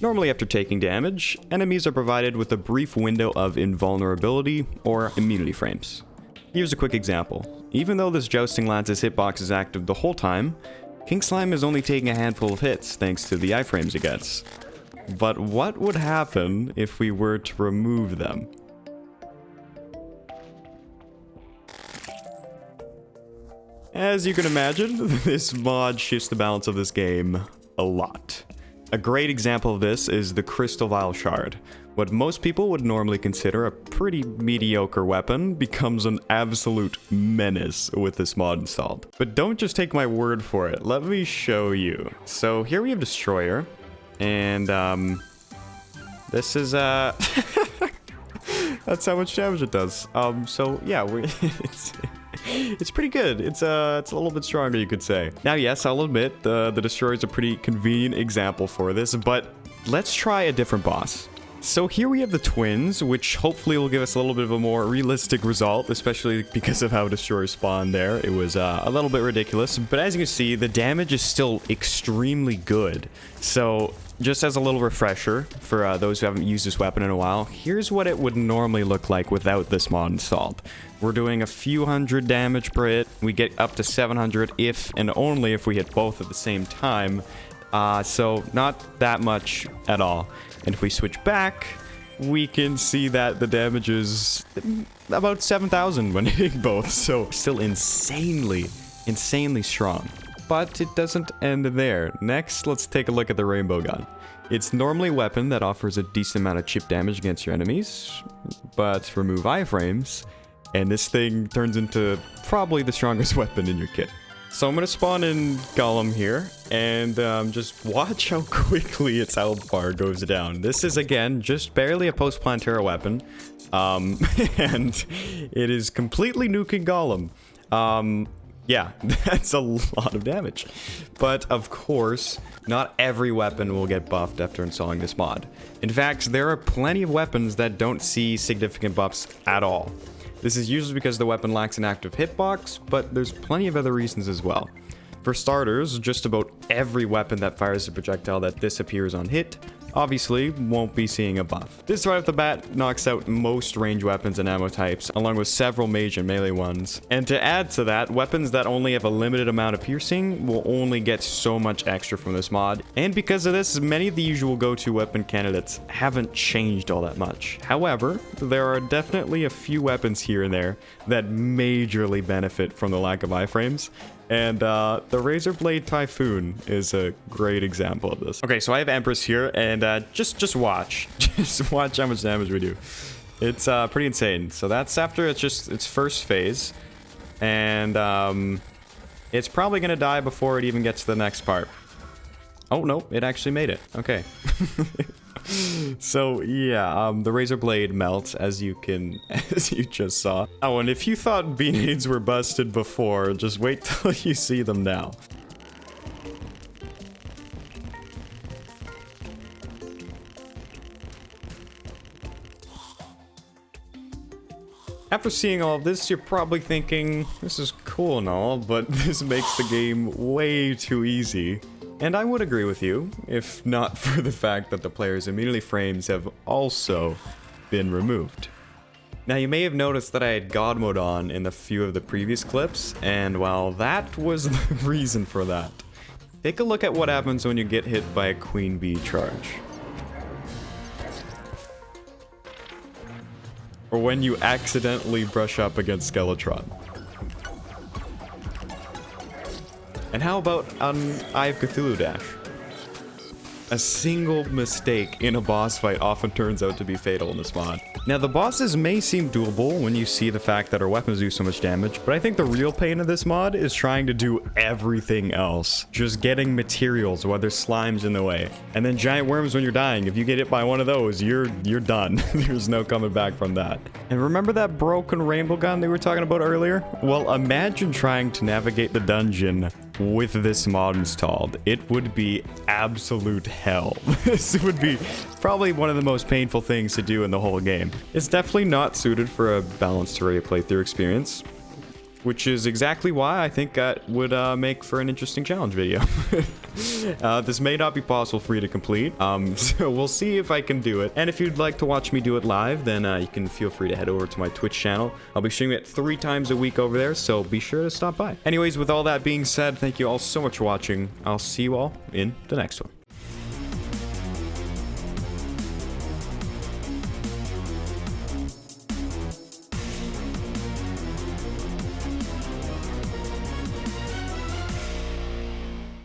Normally after taking damage, enemies are provided with a brief window of invulnerability or immunity frames. Here's a quick example. Even though this Jousting Lance's hitbox is active the whole time, King Slime is only taking a handful of hits thanks to the iframes it gets. But what would happen if we were to remove them? As you can imagine, this mod shifts the balance of this game a lot. A great example of this is the Crystal Vial Shard. What most people would normally consider a pretty mediocre weapon becomes an absolute menace with this mod installed. But don't just take my word for it, let me show you. So here we have Destroyer, and this is that's how much damage it does. So yeah, it's pretty good. It's a little bit stronger, you could say. Now, yes, I'll admit the Destroyer is a pretty convenient example for this, but let's try a different boss. So here we have the twins, which hopefully will give us a little bit of a more realistic result, especially because of how Destroyer spawned there. It was a little bit ridiculous, but as you can see, the damage is still extremely good. So just as a little refresher for those who haven't used this weapon in a while, here's what it would normally look like without this mod installed. We're doing a few hundred damage per hit. We get up to 700 if and only if we hit both at the same time. So not that much at all. And if we switch back, we can see that the damage is about 7,000 when hitting both. So still insanely strong. But it doesn't end there. Next, let's take a look at the Rainbow Gun. It's normally a weapon that offers a decent amount of chip damage against your enemies, but remove iframes, and this thing turns into probably the strongest weapon in your kit. So I'm going to spawn in Golem here, and just watch how quickly its health bar goes down. This is, again, just barely a post-Plantera weapon, and it is completely nuking Golem. Yeah, that's a lot of damage. But, of course, not every weapon will get buffed after installing this mod. In fact, there are plenty of weapons that don't see significant buffs at all. This is usually because the weapon lacks an active hitbox, but there's plenty of other reasons as well. For starters, just about every weapon that fires a projectile that disappears on hit obviously won't be seeing a buff. This right off the bat knocks out most range weapons and ammo types, along with several mage and melee ones. And to add to that, weapons that only have a limited amount of piercing will only get so much extra from this mod. And because of this, many of the usual go-to weapon candidates haven't changed all that much. However, there are definitely a few weapons here and there that majorly benefit from the lack of iframes. And the Razor Blade Typhoon is a great example of this. Okay, so I have Empress here, and just watch. Just watch how much damage we do. It's pretty insane. So that's after its first phase. And it's probably going to die before it even gets to the next part. Oh, no, it actually made it. Okay. So yeah, the Razor Blade melts as you just saw. Oh, and if you thought B-nades were busted before, just wait till you see them now. After seeing all of this, you're probably thinking, this is cool and all, but this makes the game way too easy. And I would agree with you, if not for the fact that the player's immunity frames have also been removed. Now, you may have noticed that I had God mode on in a few of the previous clips, and well, that was the reason for that. Take a look at what happens when you get hit by a Queen Bee charge. Or when you accidentally brush up against Skeletron. And how about an Eye of Cthulhu dash? A single mistake in a boss fight often turns out to be fatal in this mod. Now, the bosses may seem doable when you see the fact that our weapons do so much damage, but I think the real pain of this mod is trying to do everything else. Just getting materials while there's slimes in the way. And then giant worms when you're dying. If you get hit by one of those, you're done. There's no coming back from that. And remember that broken rainbow gun they were talking about earlier? Well, imagine trying to navigate the dungeon with this mod installed. It would be absolute hell. This would be probably one of the most painful things to do in the whole game. It's definitely not suited for a balanced Terraria playthrough experience. which is exactly why I think that would make for an interesting challenge video. This may not be possible for you to complete, so we'll see if I can do it. And if you'd like to watch me do it live, then you can feel free to head over to my Twitch channel. I'll be streaming it 3 times a week over there, so be sure to stop by. Anyways, with all that being said, thank you all so much for watching. I'll see you all in the next one.